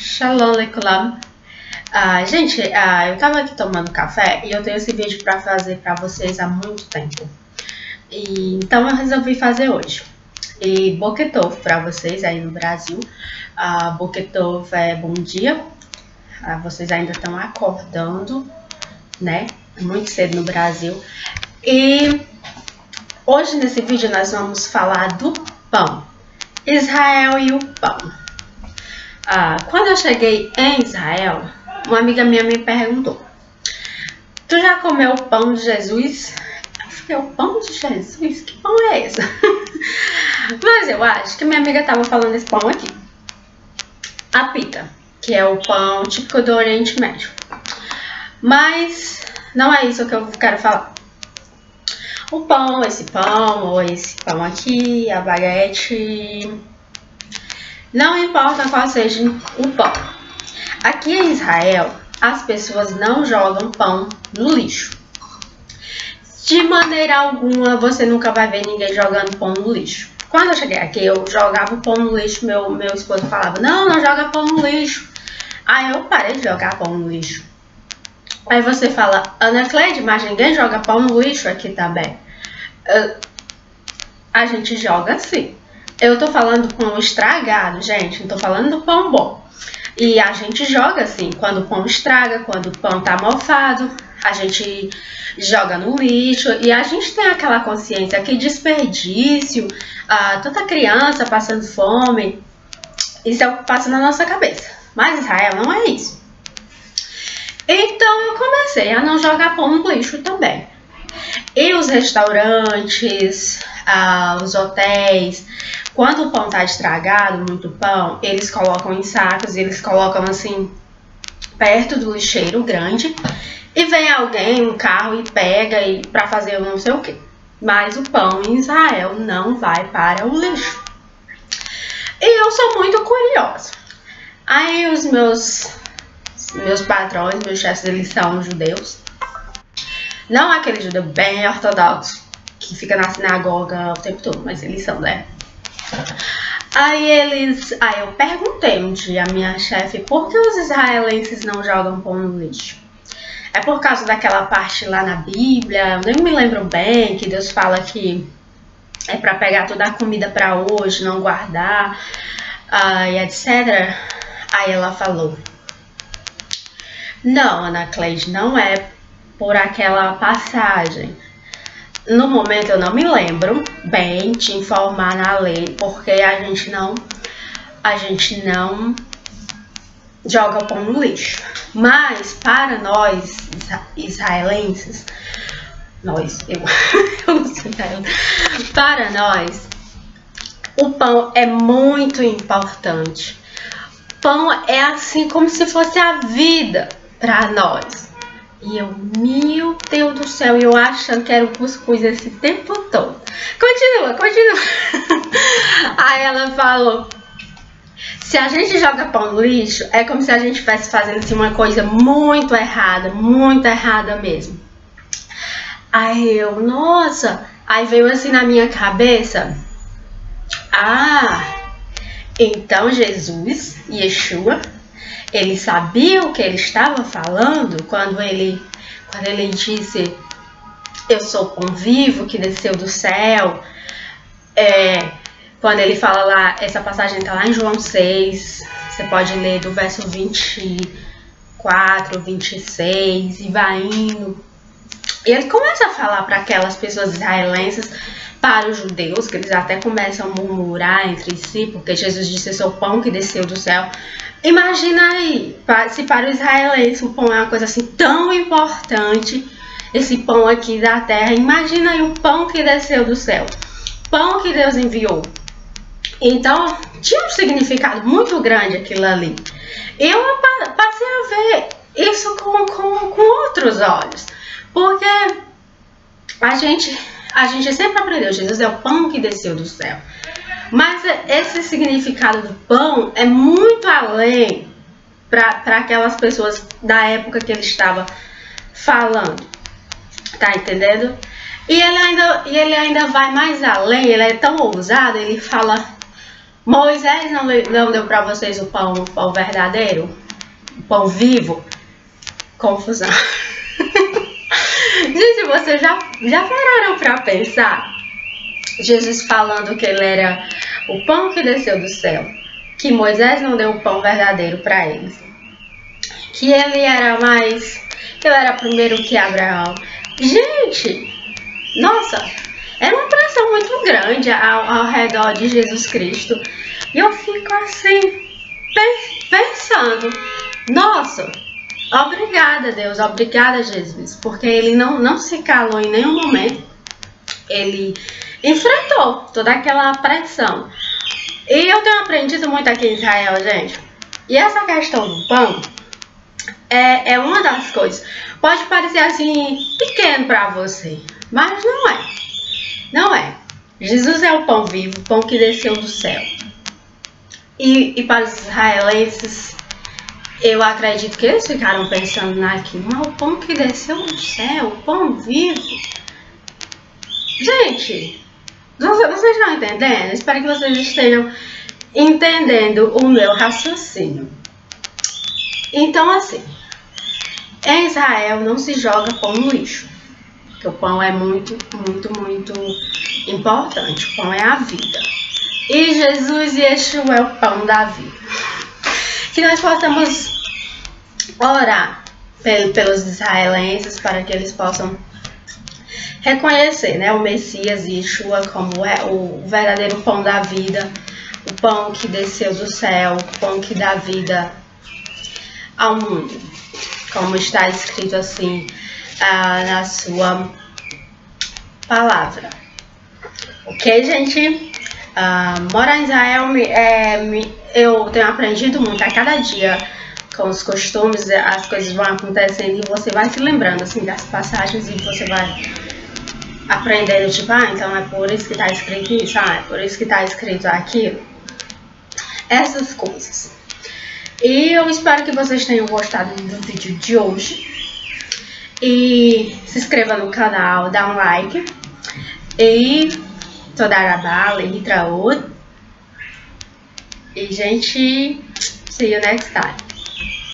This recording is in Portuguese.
Shalom Aleichem. Gente, eu tava aqui tomando café e eu tenho esse vídeo pra fazer pra vocês há muito tempo. Então eu resolvi fazer hoje. E Boker Tov pra vocês aí no Brasil. Boker Tov é bom dia. Vocês ainda estão acordando, né? Muito cedo no Brasil. E hoje nesse vídeo nós vamos falar do pão. Israel e o pão. Quando eu cheguei em Israel, uma amiga minha me perguntou: tu já comeu o pão de Jesus? Eu falei: o pão de Jesus? Que pão é esse? Mas eu acho que minha amiga estava falando desse pão aqui, a pita, que é o pão típico do Oriente Médio. Mas não é isso que eu quero falar. O pão, ou esse pão aqui, a baguete, não importa qual seja o pão. Aqui em Israel, as pessoas não jogam pão no lixo. De maneira alguma, você nunca vai ver ninguém jogando pão no lixo. Quando eu cheguei aqui, eu jogava o pão no lixo, meu esposo falava: não joga pão no lixo. Aí eu parei de jogar pão no lixo. Aí você fala: Ana Cleide, mas ninguém joga pão no lixo aqui também. A gente joga sim. Eu tô falando do pão estragado, gente, não tô falando do pão bom. E a gente joga assim, quando o pão estraga, quando o pão tá mofado, a gente joga no lixo. E a gente tem aquela consciência que desperdício, tanta criança passando fome, isso é o que passa na nossa cabeça. Mas Israel não é isso. Então eu comecei a não jogar pão no lixo também. E os restaurantes, os hotéis, quando o pão tá estragado, muito pão, eles colocam em sacos, eles colocam assim, perto do lixeiro grande, e vem alguém, um carro, e pega pra fazer não sei o que. Mas o pão em Israel não vai para o lixo. E eu sou muito curiosa. Aí os meus patrões, meus chefes, eles são judeus. Não aquele judeu bem ortodoxo, que fica na sinagoga o tempo todo, mas eles são, né? Aí eu perguntei um dia à minha chefe por que os israelenses não jogam pão no lixo. É por causa daquela parte lá na Bíblia, eu nem me lembro bem, que Deus fala que é para pegar toda a comida para hoje, não guardar, e etc. Aí ela falou: não, Ana Cleide, não é por aquela passagem. No momento eu não me lembro bem te informar na lei, porque a gente não joga o pão no lixo. Mas para nós israelenses, para nós, o pão é muito importante. Pão é assim como se fosse a vida para nós. E eu, meu Deus do céu, eu achando que era um cuscuz esse tempo todo. Continua. Aí ela falou: se a gente joga pão no lixo, é como se a gente estivesse fazendo assim, uma coisa muito errada mesmo. Aí eu, nossa, aí veio assim na minha cabeça: então Jesus, Yeshua, ele sabia o que ele estava falando quando ele disse: eu sou o pão vivo que desceu do céu. Quando ele fala lá, essa passagem está lá em João 6, você pode ler do verso 24, 26 e vai indo. E ele começa a falar para aquelas pessoas israelenses, para os judeus, que eles até começam a murmurar entre si, porque Jesus disse: eu sou o pão que desceu do céu. Imagina aí, se para o israelense o pão é uma coisa assim tão importante, esse pão aqui da terra, imagina aí o pão que desceu do céu, pão que Deus enviou. Então tinha um significado muito grande aquilo ali. Eu passei a ver isso com outros olhos, porque a gente sempre aprendeu: Jesus é o pão que desceu do céu. Mas esse significado do pão é muito além para aquelas pessoas da época que ele estava falando. Tá entendendo? E ele ainda vai mais além, ele é tão ousado, ele fala: Moisés não deu para vocês o pão verdadeiro? O pão vivo? Confusão. Gente, vocês já pararam para pensar? Jesus falando que ele era o pão que desceu do céu, que Moisés não deu o pão verdadeiro para eles, que ele era primeiro que Abraão. Gente, nossa, era uma pressão muito grande ao redor de Jesus Cristo. E eu fico assim, pensando, nossa, obrigada Deus, obrigada Jesus, porque ele não se calou em nenhum momento, ele enfrentou toda aquela pressão. E eu tenho aprendido muito aqui em Israel, gente, e essa questão do pão é uma das coisas, pode parecer assim, pequeno para você, mas não é, não é. Jesus é o pão vivo, o pão que desceu do céu. E para os israelenses, eu acredito que eles ficaram pensando naquilo, mas o pão que desceu do céu, o pão vivo. Gente, vocês estão entendendo? Espero que vocês estejam entendendo o meu raciocínio. Então, assim, em Israel não se joga pão no lixo, porque o pão é muito, muito, muito importante. O pão é a vida. E Jesus e Yeshua é o pão da vida. Que nós possamos orar pelos israelenses para que eles possam reconhecer, né, o Messias Yeshua como é o verdadeiro pão da vida, o pão que desceu do céu, o pão que dá vida ao mundo, como está escrito assim na sua palavra. Ok, gente? Morar em Israel, eu tenho aprendido muito a cada dia com os costumes, as coisas vão acontecendo e você vai se lembrando assim das passagens e você vai aprendendo, tipo, então é por isso que está escrito isso, é por isso que está escrito aquilo, essas coisas. E eu espero que vocês tenham gostado do vídeo de hoje. E se inscreva no canal, dá um like. E toda a letra. E gente, see you next time.